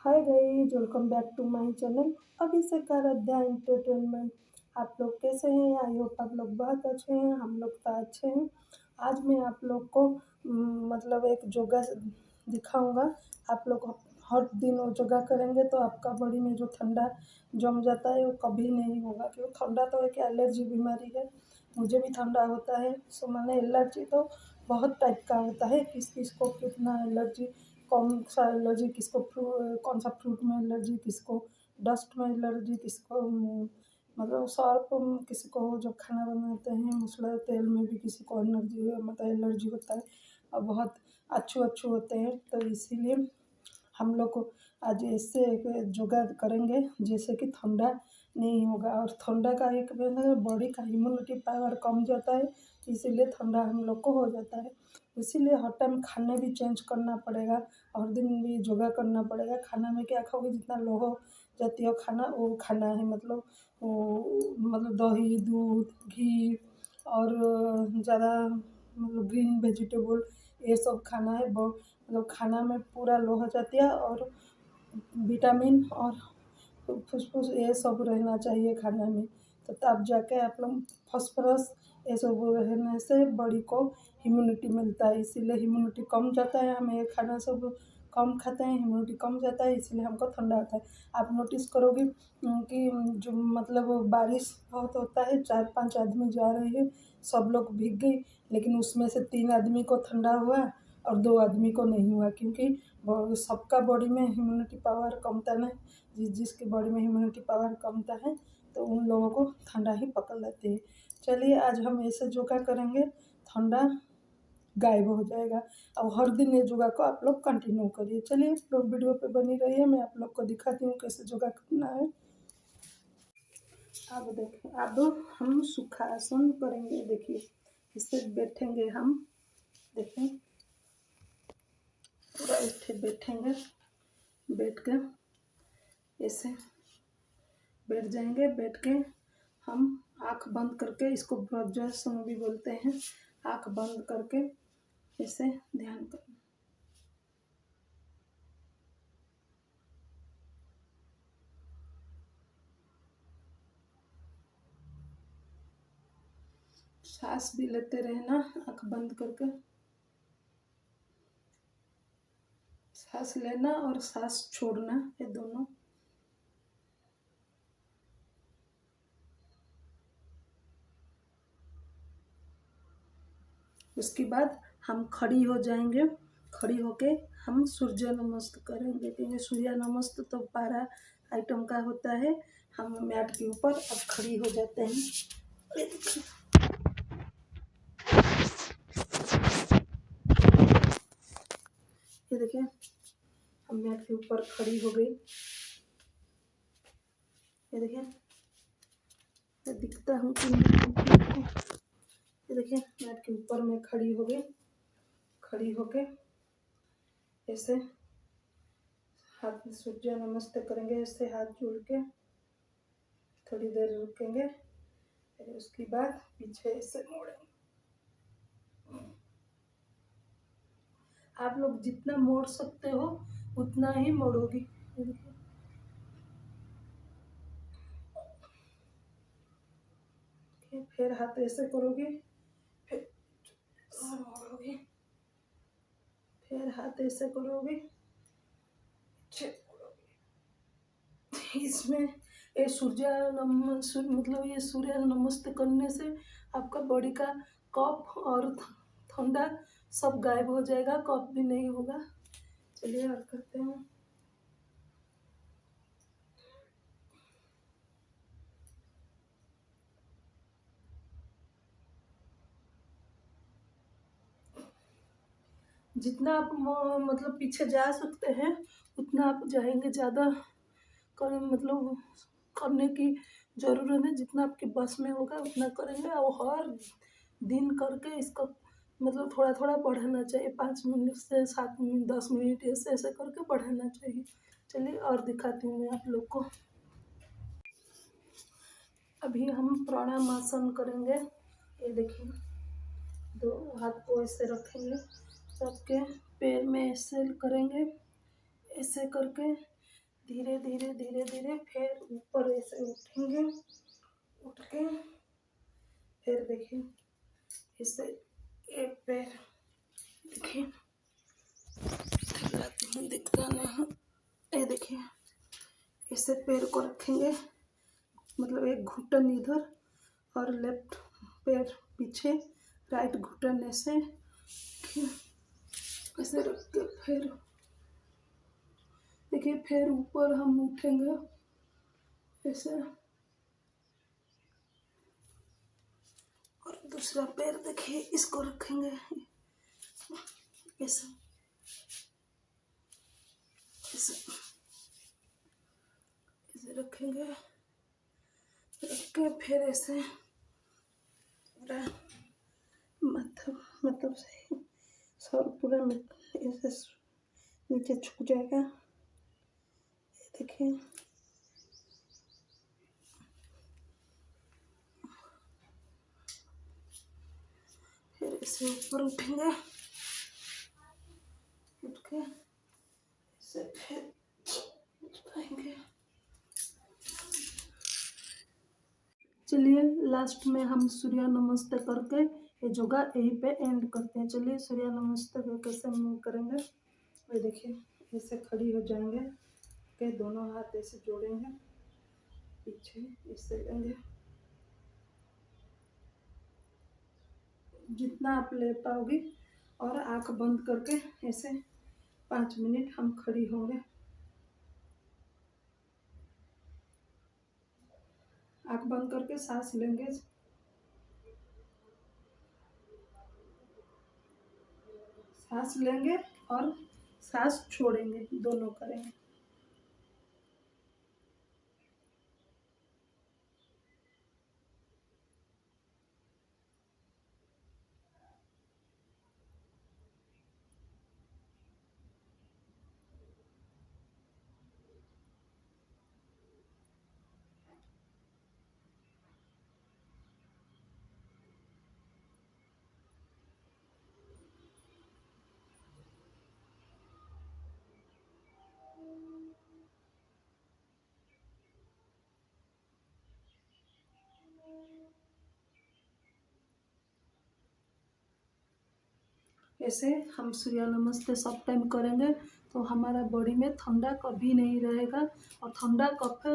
Hi guys, welcome back to my channel Abhishek Aaradhya entertainment. आप लोग कैसे हैं? आई होप आप लोग बहुत अच्छे हैं। हम लोग तो अच्छे हैं। आज मैं आप लोग को मतलब एक योगा दिखाऊंगा। आप लोग हर दिन वो योगा करेंगे तो आपका बॉडी में जो ठंडा जम जाता है वो कभी नहीं होगा, क्योंकि ठंडा तो एक एलर्जी बीमारी है। मुझे भी ठंडा होता है। सो मैंने एलर्जी तो बहुत टाइप का होता है, किस किस को कितना एलर्जी, कौन सा एलर्जी किसको, कौन सा फ्रूट में एलर्जी किसको, डस्ट में एलर्जी किसको, मतलब सर्प किसी को जो खाना बनाते हैं मसला तेल में भी किसी को एलर्जी, मतलब एलर्जी होता है। और बहुत अच्छे अच्छे होते हैं, तो इसीलिए हम लोग को आज इससे योगा करेंगे जैसे कि ठंडा नहीं होगा। और ठंडा का एक बॉडी का इम्यूनिटी पावर कम जाता है, इसीलिए ठंडा हम लोग को हो जाता है। इसीलिए हर टाइम खाने भी चेंज करना पड़ेगा, हर दिन भी योगा करना पड़ेगा। खाना में क्या खाओगे, जितना लो हो जाती हो खाना वो खाना है, मतलब मतलब दही दूध घी और ज़्यादा मतलब ग्रीन वेजिटेबल ये सब खाना है। मतलब खाना में पूरा लो हो जाती है, और विटामिन और फुसफुस ये सब रहना चाहिए खाना में। तो तब जाके आप लोग फॉस्फोरस ये सब रहने से बॉडी को इम्यूनिटी मिलता है। इसीलिए इम्यूनिटी कम जाता है, हम ये खाना सब कम खाते हैं, इम्यूनिटी कम जाता है, इसलिए हमको ठंडा होता है। आप नोटिस करोगे कि जो मतलब बारिश बहुत होता है, 4-5 आदमी जा रहे हैं, सब लोग भीग गए, लेकिन उसमें से 3 आदमी को ठंडा हुआ और 2 आदमी को नहीं हुआ, क्योंकि सबका बॉडी में इम्यूनिटी पावर कमता है। जिसकी बॉडी में इम्यूनिटी पावर कमता है तो उन लोगों को ठंडा ही पकड़ लेती है। चलिए आज हम ऐसे योगा करेंगे, ठंडा गायब हो जाएगा। अब हर दिन ये योगा को आप लोग कंटिन्यू करिए। चलिए आप लोग वीडियो पे बनी रहिए, मैं आप लोग को दिखाती हूँ कैसे योगा करना है। अब देखें, अब हम सुखासन करेंगे। देखिए इससे बैठेंगे हम, देखें पूरा ऐसे बैठेंगे, बैठ के ऐसे बैठ जाएंगे। बैठ के हम आँख बंद करके, इसको वज्रासन भी बोलते हैं, आँख बंद करके ऐसे ध्यान करें। सांस भी लेते रहना आँख बंद करके, सांस लेना और सांस छोड़ना, ये दोनों। उसके बाद हम खड़ी हो जाएंगे। खड़ी होके हम सूर्य नमस्कार करेंगे, क्योंकि सूर्य नमस्कार तो 12 आइटम का होता है। हम मैट के ऊपर अब खड़ी हो जाते हैं। ये देखिए हम मैट के ऊपर खड़ी हो गई। ये देखिए मैं दिखता हूँ कि नहीं। ये देखिए मैट के ऊपर मैं खड़ी हो गई। खड़ी होके ऐसे हाथ में सूर्य नमस्ते करेंगे, ऐसे हाथ जोड़ के थोड़ी देर रुकेंगे, फिर उसके बाद पीछे ऐसे मोड़ेंगे। आप लोग जितना मोड़ सकते हो उतना ही मोड़ोगी। फिर हाथ ऐसे करोगे, फिर मोड़ोगे, फिर हाथ ऐसे करोगे, इसमें ये मतलब ये सूर्य नमस्ते करने से आपका बॉडी का कफ और ठंडा सब गायब हो जाएगा, कफ भी नहीं होगा। चलिए और करते हैं। जितना आप मतलब पीछे जा सकते हैं उतना आप जाएंगे, ज़्यादा कर मतलब करने की ज़रूरत है। जितना आपके बस में होगा उतना करेंगे, और हर दिन करके इसको मतलब थोड़ा थोड़ा बढ़ाना चाहिए। 5 मिनट से 7 मिनट 10 मिनट ऐसे ऐसे करके बढ़ाना चाहिए। चलिए और दिखाती हूँ मैं आप लोग को। अभी हम प्राणायाम करेंगे। ये देखिए, दो हाथ को ऐसे रखेंगे, सबके पैर में ऐसे करेंगे, ऐसे करके धीरे धीरे धीरे धीरे फिर ऊपर ऐसे उठेंगे। उठ के फिर देखिए इसे एक पैर देखिए दिखता नहीं, ये देखिए इसे पैर को रखेंगे, मतलब एक घुटन इधर और लेफ्ट पैर पीछे, राइट घुटन ऐसे ऐसे रख के फिर देखिए फिर ऊपर हम उठेंगे ऐसे, और दूसरा पैर देखिए इसको रखेंगे ऐसे ऐसे ऐसे रखेंगे, रख के फिर ऐसे पूरा मतलब सही सर पूरा में ऐसे नीचे झुक जाएगा। देखिए फिर इसे ऊपर उठेंगे, उठ के इसे फिर उठाएंगे। चलिए लास्ट में हम सूर्य नमस्ते करके ये योगा यहीं पे एंड करते हैं। चलिए सूर्य नमस्ते को कैसे मूव करेंगे, ये देखिए ऐसे खड़ी हो जाएंगे के दोनों हाथ ऐसे जोड़ेंगे, पीछे ऐसे लेंगे, जितना आप ले पाओगे, और आंख बंद करके ऐसे 5 मिनट हम खड़ी होंगे। आंख बंद करके सांस लेंगे, सांस लेंगे और सांस छोड़ेंगे, दोनों करेंगे। ऐसे हम सूर्य नमस्ते सब टाइम करेंगे तो हमारा बॉडी में ठंडा कभी नहीं रहेगा, और ठंडा कफ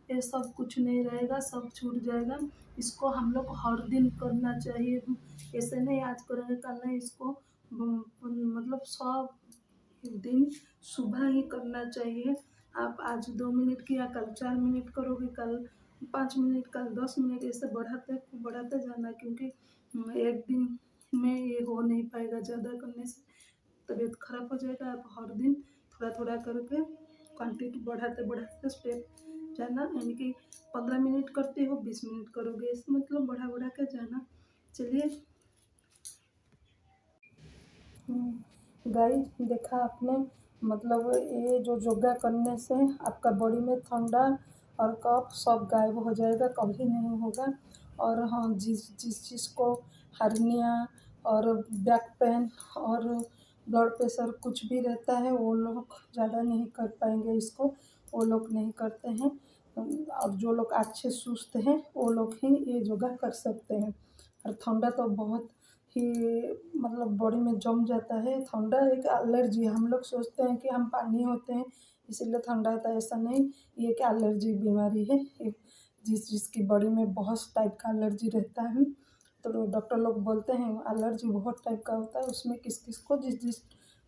ये सब कुछ नहीं रहेगा, सब छूट जाएगा। इसको हम लोग हर दिन करना चाहिए, ऐसे नहीं आज करेंगे कल नहीं, इसको मतलब सब दिन सुबह ही करना चाहिए। आप आज 2 मिनट किया, कल 4 मिनट करोगे, कल 5 मिनट, कल 10 मिनट, ऐसे बढ़ाते बढ़ाते जाना, क्योंकि एक दिन में ये हो नहीं पाएगा, ज़्यादा करने से तबीयत खराब हो जाएगा। आप हर दिन थोड़ा थोड़ा करके क्वांटिटी बढ़ाते बढ़ाते स्टेप जाना, यानी कि 15 मिनट करते हो 20 मिनट करोगे, इस मतलब बढ़ा बढ़ा के जाना। चलिए गाइस देखा आपने, मतलब ये जो योगा करने से आपका बॉडी में ठंडा और कफ सब गायब हो जाएगा, कभी नहीं होगा। और हाँ, जिस जिस चीज़ को हार्निया और बैक पेन और ब्लड प्रेशर कुछ भी रहता है, वो लोग ज़्यादा नहीं कर पाएंगे इसको, वो लोग नहीं करते हैं। और जो लोग अच्छे सुस्त हैं वो लोग ही ये योगा कर सकते हैं। और ठंडा तो बहुत ही मतलब बॉडी में जम जाता है। ठंडा एक एलर्जी है, हम लोग सोचते हैं कि हम पानी होते हैं इसीलिए ठंडा होता है, ऐसा नहीं, ये एक एलर्जी बीमारी है, जिसकी बॉडी में बहुत टाइप का एलर्जी रहता है। तो डॉक्टर लोग बोलते हैं एलर्जी बहुत टाइप का होता है, उसमें किस किस को जिस जिस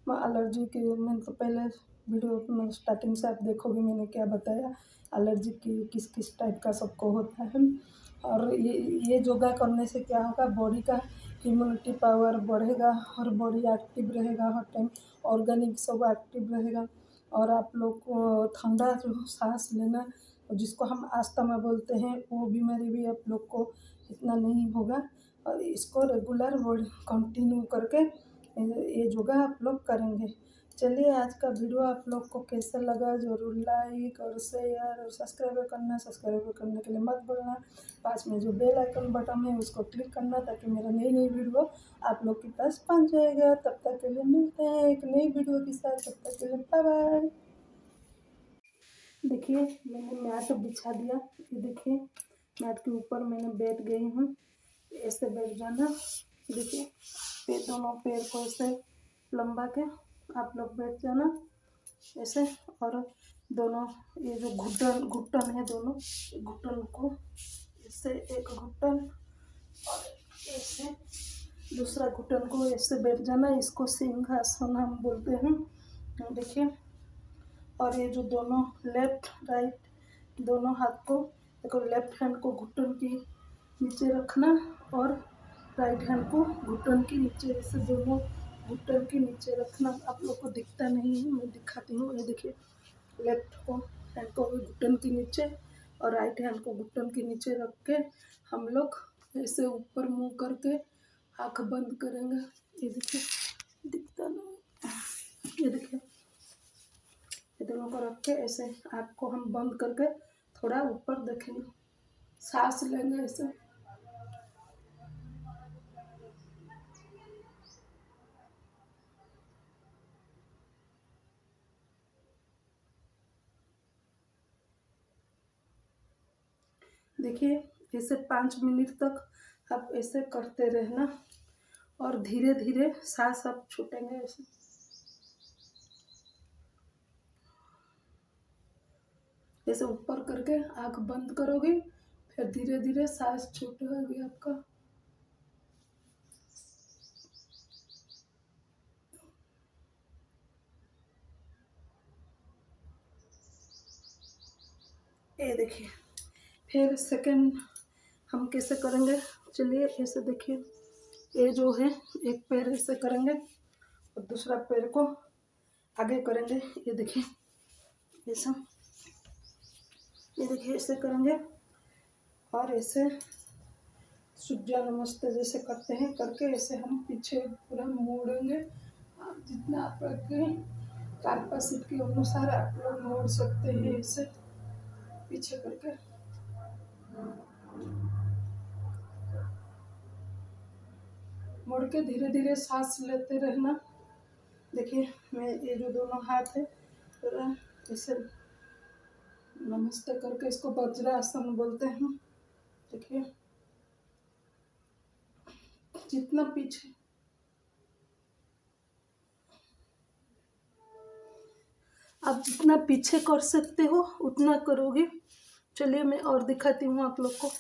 एलर्जी के, मैं तो पहले वीडियो में स्टार्टिंग से आप देखोगे मैंने क्या बताया, एलर्जी की किस किस टाइप का सबको होता है। और ये योगा करने से क्या होगा, बॉडी का इम्यूनिटी पावर बढ़ेगा और बॉडी एक्टिव रहेगा हर टाइम, ऑर्गेनिक सब एक्टिव रहेगा। और आप लोग को ठंडा जो सांस लेना जिसको हम अस्थमा बोलते हैं, वो बीमारी भी आप लोग को इतना नहीं होगा। और इसको रेगुलर कंटिन्यू करके ये योगा आप लोग करेंगे। चलिए आज का वीडियो आप लोग को कैसा लगा ज़रूर लाइक और शेयर और सब्सक्राइब करने के लिए मत भूलना। पास में जो बेल आइकन बटन है उसको क्लिक करना, ताकि मेरा नई नई वीडियो आप लोग के पास पहुंच जाएगा। तब तक के लिए मिलते हैं एक नई वीडियो के साथ, तब तक के लिए बाय बाय। देखिए मैंने मैट बिछा दिया। ये देखिए मैट के ऊपर मैंने बैठ गई हूँ। ऐसे बैठ जाना। देखिए पैर, दोनों पैर को ऐसे लंबा के आप लोग बैठ जाना ऐसे। और दोनों ये जो घुटन घुटन है, दोनों घुटन को इससे एक घुटन और ऐसे दूसरा घुटन को ऐसे बैठ जाना। इसको सिंहासन हम बोलते हैं। देखिए और ये जो दोनों लेफ्ट राइट दोनों हाथ को देखो, लेफ्ट हैंड को घुटन के नीचे रखना और राइट हैंड को घुटन के नीचे, ऐसे दोनों घुटन के नीचे रखना। आप लोग को दिखता नहीं है, मैं दिखाती हूँ। ये देखिए लेफ्ट को हैंड को घुटन के नीचे और राइट हैंड को घुटन के नीचे रख के हम लोग ऐसे ऊपर मुंह करके आँख बंद करेंगे। ये देखिए दिखता नहीं। ये देखिए ये दोनों को रख के ऐसे आँख को हम बंद करके थोड़ा ऊपर देखेंगे, सांस लेंगे ऐसे। देखिए ऐसे 5 मिनट तक आप ऐसे करते रहना और धीरे धीरे सांस आप छूटेंगे ऐसे। ऐसे ऊपर करके आँख बंद करोगे, फिर धीरे धीरे सांस छूटेगी आपका। ये देखिए फिर सेकंड हम कैसे करेंगे, चलिए ऐसे देखिए। ये जो है एक पैर ऐसे करेंगे और दूसरा पैर को आगे करेंगे। ये देखिए ऐसा, ये देखिए ऐसे करेंगे और ऐसे सूर्य नमस्ते जैसे करते हैं करके ऐसे हम पीछे पूरा मोड़ेंगे। आप जितना आपके कैपेसिटी के अनुसार आप लोग मोड़ सकते हैं ऐसे पीछे करके। मोड़ के धीरे धीरे सांस लेते रहना। देखिए मैं ये जो दोनों हाथ है पूरा ऐसे नमस्ते करके, इसको वज्रासन बोलते हैं। देखिए जितना पीछे आप जितना पीछे कर सकते हो उतना करोगे। चलिए मैं और दिखाती हूँ आप लोग को।